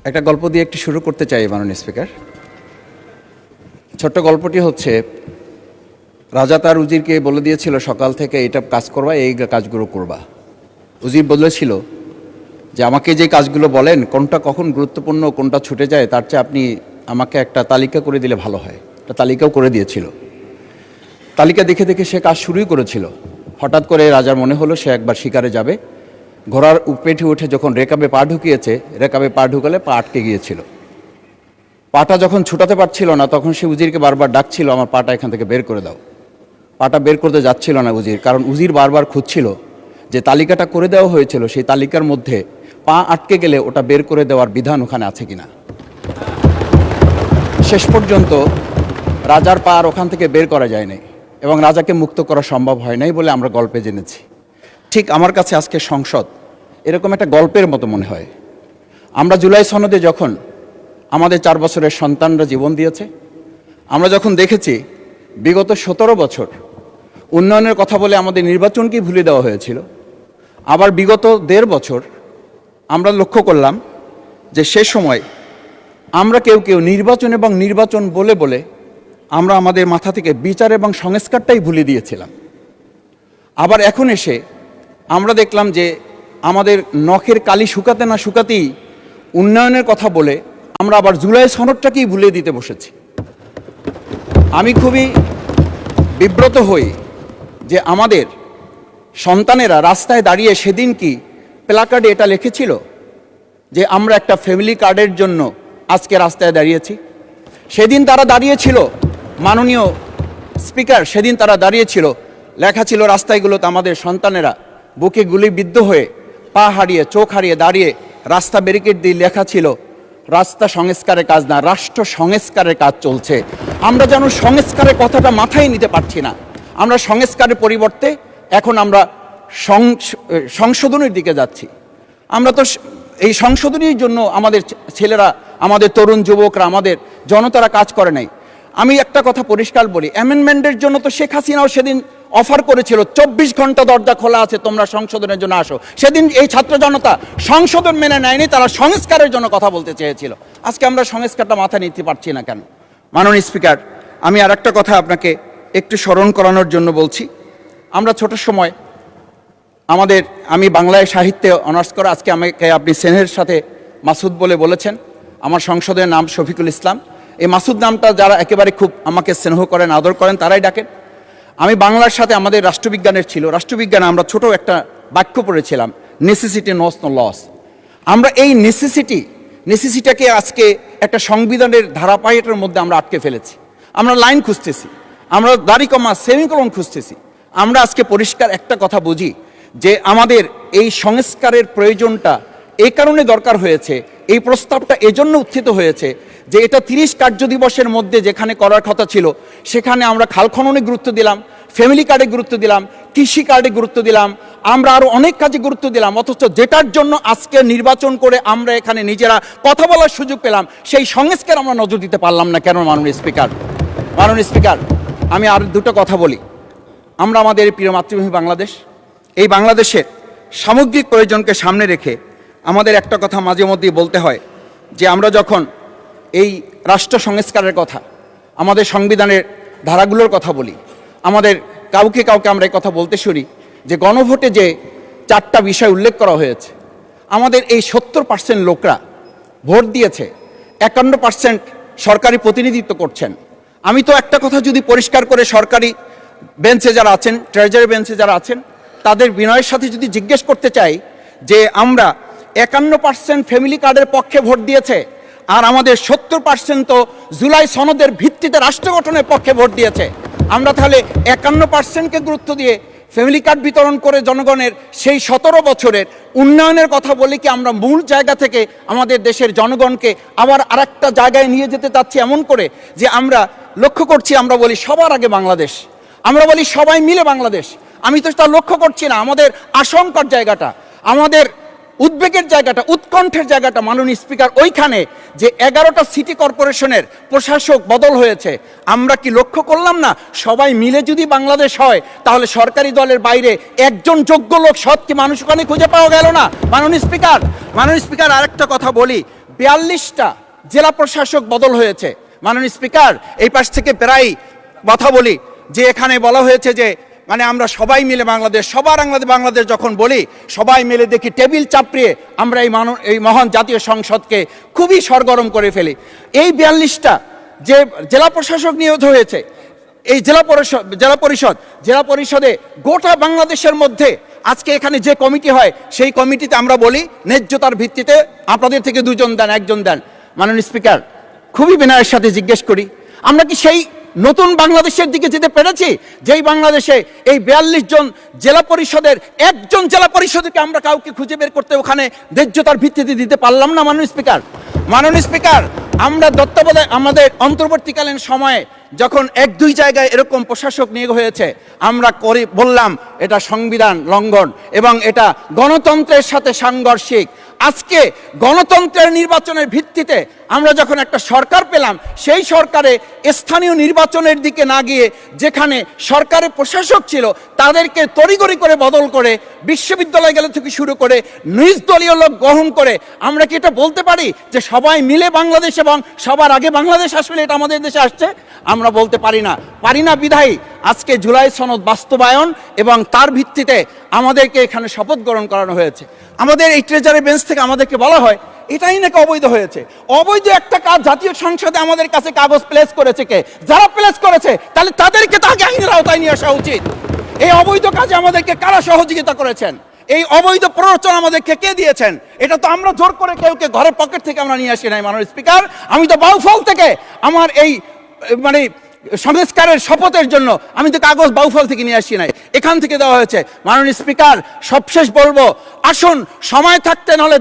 একটা গল্প দিয়ে একটু শুরু করতে চাই মাননীয় স্পিকার। ছোট্ট গল্পটি হচ্ছে, রাজা তার উজিরকে বলে দিয়েছিল সকাল থেকে এটা কাজ করবা, এই কাজগুলো করবা। উজির বলেছিল যে আমাকে যে কাজগুলো বলেন কোনটা কখন গুরুত্বপূর্ণ কোনটা ছুটে যায় তার চেয়ে আপনি আমাকে একটা তালিকা করে দিলে ভালো হয়। একটা তালিকাও করে দিয়েছিল। তালিকা দেখে দেখে সে কাজ শুরুই করেছিল। হঠাৎ করে রাজার মনে হলো সে একবার শিকারে যাবে। ঘোড়ার পেটে উঠে যখন রেকাবে পা ঢুকিয়েছে, রেকাবে পা ঢুকালে পা আটকে গিয়েছিল। পাটা যখন ছুটাতে পারছিল না তখন সে উজিরকে বারবার ডাকছিল, আমার পাটা এখান থেকে বের করে দাও। পাটা বের করতে যাচ্ছিল না উজির, কারণ উজির বারবার খুঁজছিল যে তালিকাটা করে দেওয়া হয়েছিল সেই তালিকার মধ্যে পা আটকে গেলে ওটা বের করে দেওয়ার বিধান ওখানে আছে কিনা। শেষ পর্যন্ত রাজার পা আর ওখান থেকে বের করা যায় নাই এবং রাজাকে মুক্ত করা সম্ভব হয় নাই বলে আমরা গল্পে জেনেছি। ঠিক আমার কাছে আজকে সংসদ এরকম একটা গল্পের মতো মনে হয়। আমরা জুলাই সনদে যখন আমাদের 4 বছরের সন্তানরা জীবন দিয়েছে, আমরা যখন দেখেছি বিগত 17 বছর উন্নয়নের কথা বলে আমাদের নির্বাচনকেই ভুলে দেওয়া হয়েছিল, আবার বিগত 1.5 বছর আমরা লক্ষ্য করলাম যে সে সময় আমরা কেউ কেউ নির্বাচন এবং নির্বাচন বলে বলে আমরা আমাদের মাথা থেকে বিচার এবং সংস্কারটাই ভুলে দিয়েছিলাম। আবার এখন এসে আমরা দেখলাম যে আমাদের নখের কালি শুকাতে না শুকাতেই উন্নয়নের কথা বলে আমরা আবার জুলাই সনদটাকেই ভুলে দিতে বসেছি। আমি খুবই বিব্রত হই যে আমাদের সন্তানেরা রাস্তায় দাঁড়িয়ে সেদিন কি প্ল্যাকার্ডে এটা লিখেছিল যে আমরা একটা ফ্যামিলি কার্ডের জন্য আজকে রাস্তায় দাঁড়িয়েছি। সেদিন তারা দাঁড়িয়েছিল, মাননীয় স্পিকার, সেদিন তারা দাঁড়িয়েছিল, লেখা ছিল রাস্তাগুলোতে আমাদের সন্তানেরা বুকে গুলিবিদ্ধ হয়ে পা হারিয়ে চোখ হারিয়ে দাঁড়িয়ে রাস্তা ব্যারিকেড দিয়ে লেখা ছিল রাস্তা সংস্কারের কাজ না, রাষ্ট্র সংস্কারের কাজ চলছে। আমরা যেন সংস্কারের কথাটা মাথায় নিতে পারছি না। আমরা সংস্কারের পরিবর্তে এখন আমরা সংশোধনের দিকে যাচ্ছি। আমরা তো এই সংশোধনীর জন্য আমাদের ছেলেরা, আমাদের তরুণ যুবকরা, আমাদের জনতারা কাজ করে নাই। আমি একটা কথা পরিষ্কার বলি, অ্যামেন্ডমেন্টের জন্য তো শেখ হাসিনাও সেদিন অফার করেছিল 24 ঘন্টা দরজা খোলা আছে, তোমরা সংশোধনের জন্য আসো। সেদিন এই ছাত্র জনতা সংশোধন মেনে নেয়নি, তারা সংস্কারের জন্য কথা বলতে চেয়েছিল। আজকে আমরা সংস্কারটা মাথায় নিতে পারছি না কেন? মাননীয় স্পিকার, আমি আর একটা কথা আপনাকে একটু স্মরণ করানোর জন্য বলছি। আমরা ছোট সময় আমি বাংলায় সাহিত্যে অনার্স করা, আজকে আমাকে আপনি স্নেহের সাথে মাসুদ বলে বলেছেন। আমার সংসদের নাম শফিকুল ইসলাম। এই মাসুদ নামটা যারা একেবারে খুব আমাকে স্নেহ করেন, আদর করেন, তারাই ডাকেন। আমি বাংলার সাথে আমাদের রাষ্ট্রবিজ্ঞানের ছিল, রাষ্ট্রবিজ্ঞানে আমরা ছোট একটা বাক্য পড়েছিলাম, নেসেসিটি নোস নো লস। আমরা এই নেসেসিটিটাকে আজকে একটা সংবিধানের ধারাবাহিকের মধ্যে আমরা আটকে ফেলেছি। আমরা লাইন খুঁজতেছি, আমরা দাড়ি কমা সেমিকোলন খুঁজতেছি। আমরা আজকে পরিষ্কার একটা কথা বুঝি যে আমাদের এই সংস্কারের প্রয়োজনটা এই কারণে দরকার হয়েছে, এই প্রস্তাবটা এজন্য উত্থিত হয়েছে যে এটা 30 কার্য দিবসের মধ্যে যেখানে করার কথা ছিল সেখানে আমরা খাল খননে গুরুত্ব দিলাম, ফ্যামিলি কার্ডে গুরুত্ব দিলাম, কৃষি কার্ডে গুরুত্ব দিলাম, আমরা আরও অনেক কাজে গুরুত্ব দিলাম। অথচ যেটার জন্য আজকে নির্বাচন করে আমরা এখানে নিজেরা কথা বলার সুযোগ পেলাম, সেই সংস্কার আমরা নজর দিতে পারলাম না কেন? মাননীয় স্পিকার, আমি আর দুটো কথা বলি। আমরা আমাদের প্রিয় মাতৃভূমি বাংলাদেশ, এই বাংলাদেশের সামগ্রিক প্রয়োজনকে সামনে রেখে আমাদের একটা কথা মাঝে মধ্যেই বলতে হয় যে আমরা যখন এই রাষ্ট্র সংস্কারের কথা, আমাদের সংবিধানের ধারাগুলোর কথা বলি, আমাদের কাউকে আমরা এই কথা বলতে শুনি যে গণভোটে যে 4টা বিষয় উল্লেখ করা হয়েছে, আমাদের এই 70% লোকরা ভোট দিয়েছে, 51% সরকারি প্রতিনিধিত্ব করছেন। আমি তো একটা কথা যদি পরিষ্কার করে সরকারি বেঞ্চে যারা আছেন, ট্রেজারি বেঞ্চে যারা আছেন, তাদের বিনয়ের সাথে যদি জিজ্ঞেস করতে চাই যে আমরা 51% ফ্যামিলি কার্ডের পক্ষে ভোট দিয়েছে আর আমাদের 70% তো জুলাই সনদের ভিত্তিতে রাষ্ট্র গঠনের পক্ষে ভোট দিয়েছে। আমরা তাহলে 51%কে গুরুত্ব দিয়ে ফ্যামিলি কার্ড বিতরণ করে জনগণের সেই 17 বছরের উন্নয়নের কথা বলি কি আমরা মূল জায়গা থেকে আমাদের দেশের জনগণকে আবার আরেকটা জায়গায় নিয়ে যেতে চাচ্ছি, এমন করে যে আমরা লক্ষ্য করছি, আমরা বলি সবার আগে বাংলাদেশ, আমরা বলি সবাই মিলে বাংলাদেশ। আমি তো তা লক্ষ্য করছি না। আমাদের আশঙ্কার জায়গাটা, আমাদের উদ্বেগের জায়গাটা, উৎকণ্ঠের জায়গাটা মাননীয় স্পিকার ওইখানে যে 11টা সিটি কর্পোরেশনের প্রশাসক বদল হয়েছে। আমরা কি লক্ষ্য করলাম না সবাই মিলে যদি বাংলাদেশ হয় তাহলে সরকারি দলের বাইরে একজন যোগ্য লোক, সৎ কি মানুষ ওখানে খুঁজে পাওয়া গেল না? মাননীয় স্পিকার, আরেকটা কথা বলি, 42টা জেলা প্রশাসক বদল হয়েছে। মাননীয় স্পিকার, এই পাশ থেকে প্রায় কথা বলি যে এখানে বলা হয়েছে যে মানে আমরা সবাই মিলে বাংলাদেশ, সবার বাংলাদেশ যখন বলি, সবাই মিলে দেখি টেবিল চাপড়িয়ে আমরা এই মহান জাতীয় সংসদকে খুবই সরগরম করে ফেলি। এই 42টা যে জেলা প্রশাসক নিয়োগ হয়েছে, এই জেলা পরিষদে গোটা বাংলাদেশের মধ্যে আজকে এখানে যে কমিটি হয়, সেই কমিটিতে আমরা বলি ন্যায্যতার ভিত্তিতে আপনাদের থেকে 2 জন দেন, 1 জন দেন। মাননীয় স্পিকার, খুবই বিনয়ের সাথে জিজ্ঞেস করি, আমরা কি সেই নতুন বাংলাদেশের দিকে যেতে পেরেছি যেই বাংলাদেশে এই 42 জন জেলা পরিষদের 1 জন জেলা পরিষদকে আমরা কাউকে খুঁজে বের করতে ওখানে ন্যায্যতার ভিত্তিতে দিতে পারলাম না? মাননীয় স্পিকার, আমরা তত্ত্বাবধায়ক আমাদের অন্তর্বর্তীকালীন সময়ে যখন 1-2 জায়গায় এরকম প্রশাসক নিয়োগ হয়েছে, আমরা বললাম এটা সংবিধান লঙ্ঘন এবং এটা গণতন্ত্রের সাথে সাংঘর্ষিক। আজকে গণতন্ত্রের নির্বাচনের ভিত্তিতে আমরা যখন একটা সরকার পেলাম, সেই সরকারে স্থানীয় নির্বাচনের দিকে না গিয়ে যেখানে সরকারের প্রশাসক ছিল তাদেরকে তড়িঘড়ি করে বদল করে বিশ্ববিদ্যালয় গেলে থেকে শুরু করে নিজ দলীয় লোক গ্রহণ করে, আমরা কি এটা বলতে পারি যে সবাই মিলে বাংলাদেশ এবং সবার আগে বাংলাদেশ আসলে এটা আমাদের দেশে আসছে? আমরা বলতে পারি না বিধায়ী আজকে জুলাই সনদ বাস্তবায়ন এবং তার ভিত্তিতে আমাদেরকে এখানে শপথ গ্রহণ করানো হয়েছে। আমাদের এই ট্রেজারি বেঞ্চ থেকে আমাদেরকে বলা হয় এটাই নাকি অবৈধ হয়েছে। অবৈধ একটা কাজ জাতীয় সংসদে আমাদের কাছে কাগজ প্লেস করেছে কে? যারা প্লেস করেছে তাহলে তাদেরকে তাকে আইনের আওতায় নিয়ে আসা উচিত। এই অবৈধ কাজে আমাদেরকে কারা সহযোগিতা করেছেন? এই অবৈধ প্ররোচনা আমাদেরকে কে দিয়েছেন? এটা তো আমরা জোর করে কেউকে ঘরের পকেট থেকে আমরা নিয়ে আসি নাই। মাননীয় স্পিকার, আমি তো বাউফল থেকে আমার এই মানে সংস্কারের শপথের জন্য আমি তো কাগজ বাউফল থেকে নিয়ে আসি নাই, এখান থেকে দেওয়া হয়েছে। মাননীয় স্পিকার, সবশেষ বলবো, আসুন সময় থাকতে নাহলে